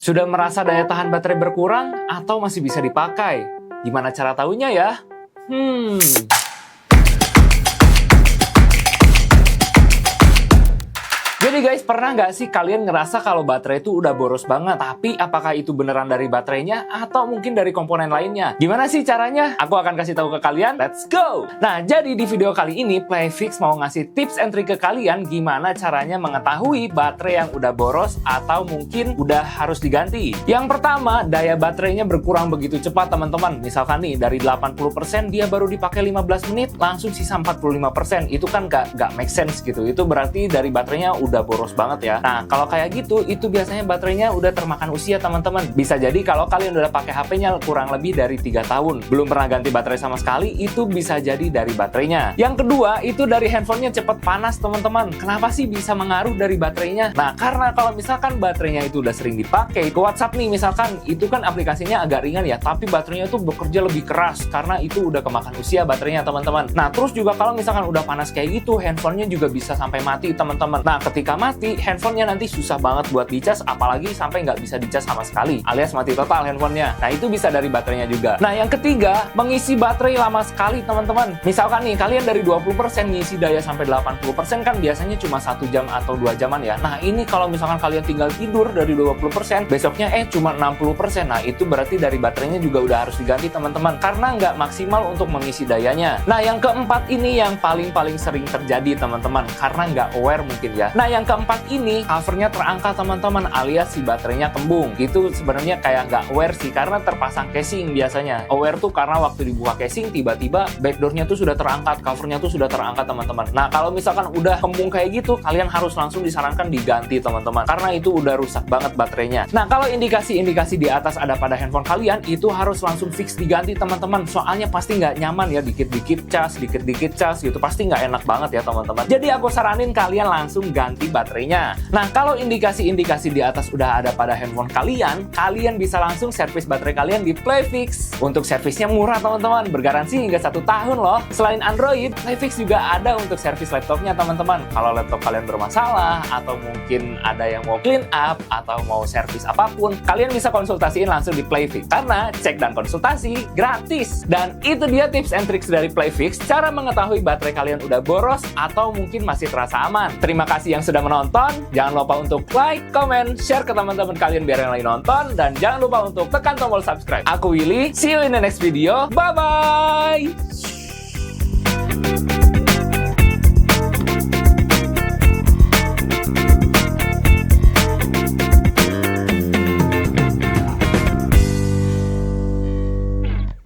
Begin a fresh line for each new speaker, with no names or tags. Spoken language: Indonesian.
Sudah merasa daya tahan baterai berkurang atau masih bisa dipakai? Gimana cara tahunya ya? Jadi guys, pernah nggak sih kalian ngerasa kalau baterai itu udah boros banget? Tapi apakah itu beneran dari baterainya atau mungkin dari komponen lainnya? Gimana sih caranya? Aku akan kasih tahu ke kalian. Let's go! Nah, jadi di video kali ini Playfix mau ngasih tips and trick ke kalian gimana caranya mengetahui baterai yang udah boros atau mungkin udah harus diganti. Yang pertama, daya baterainya berkurang begitu cepat teman-teman. Misalkan nih, dari 80% dia baru dipakai 15 menit, langsung sisa 45%. Itu kan nggak make sense gitu. Itu berarti dari baterainya udah boros banget ya. Nah, kalau kayak gitu, itu biasanya baterainya udah termakan usia teman-teman. Bisa jadi kalau kalian udah pakai HP-nya kurang lebih dari 3 tahun, belum pernah ganti baterai sama sekali, itu bisa jadi dari baterainya. Yang kedua, itu dari handphonenya cepet panas teman-teman. Kenapa sih bisa mengaruh dari baterainya? Nah, karena kalau misalkan baterainya itu udah sering dipakai, ke WhatsApp nih misalkan, itu kan aplikasinya agak ringan ya, tapi baterainya tuh bekerja lebih keras, karena itu udah kemakan usia baterainya teman-teman. Nah, terus juga kalau misalkan udah panas kayak gitu, handphonenya juga bisa sampai mati teman-teman. Nah, ketika mati, handphonenya nanti susah banget buat dicas, apalagi sampai nggak bisa dicas sama sekali, alias mati total handphonenya. Nah, itu bisa dari baterainya juga. Nah, yang ketiga, mengisi baterai lama sekali teman-teman. Misalkan nih, kalian dari 20% ngisi daya sampai 80% kan biasanya cuma 1 jam atau 2 jaman ya. Nah, ini kalau misalkan kalian tinggal tidur dari 20%, besoknya cuma 60%. Nah, itu berarti dari baterainya juga udah harus diganti teman-teman, karena nggak maksimal untuk mengisi dayanya. Nah, yang keempat ini yang paling sering terjadi teman-teman, karena nggak aware mungkin ya. Nah, yang keempat ini covernya terangkat teman-teman, alias si baterainya kembung. Itu sebenarnya kayak nggak aware sih, karena terpasang casing biasanya. Aware tuh karena waktu dibuka casing tiba-tiba backdoornya tuh sudah terangkat, covernya tuh sudah terangkat teman-teman. Nah, kalau misalkan udah kembung kayak gitu, kalian harus langsung disarankan diganti teman-teman, karena itu udah rusak banget baterainya. Nah, kalau indikasi-indikasi di atas ada pada handphone kalian, itu harus langsung fix diganti teman-teman. Soalnya pasti nggak nyaman ya, dikit-dikit cas gitu, pasti nggak enak banget ya teman-teman. Jadi aku saranin kalian langsung ganti baterainya. Nah, kalau indikasi-indikasi di atas udah ada pada handphone kalian, kalian bisa langsung servis baterai kalian di Playfix. Untuk servisnya murah teman-teman, bergaransi hingga 1 tahun loh. Selain Android, Playfix juga ada untuk servis laptopnya teman-teman. Kalau laptop kalian bermasalah, atau mungkin ada yang mau clean up, atau mau servis apapun, kalian bisa konsultasiin langsung di Playfix. Karena cek dan konsultasi gratis. Dan itu dia tips and tricks dari Playfix, cara mengetahui baterai kalian udah boros, atau mungkin masih terasa aman. Terima kasih yang sudah menonton. Jangan lupa untuk like, comment, share ke teman-teman kalian biar yang lain nonton. Dan jangan lupa untuk tekan tombol subscribe. Aku Willy, see you in the next video. Bye-bye!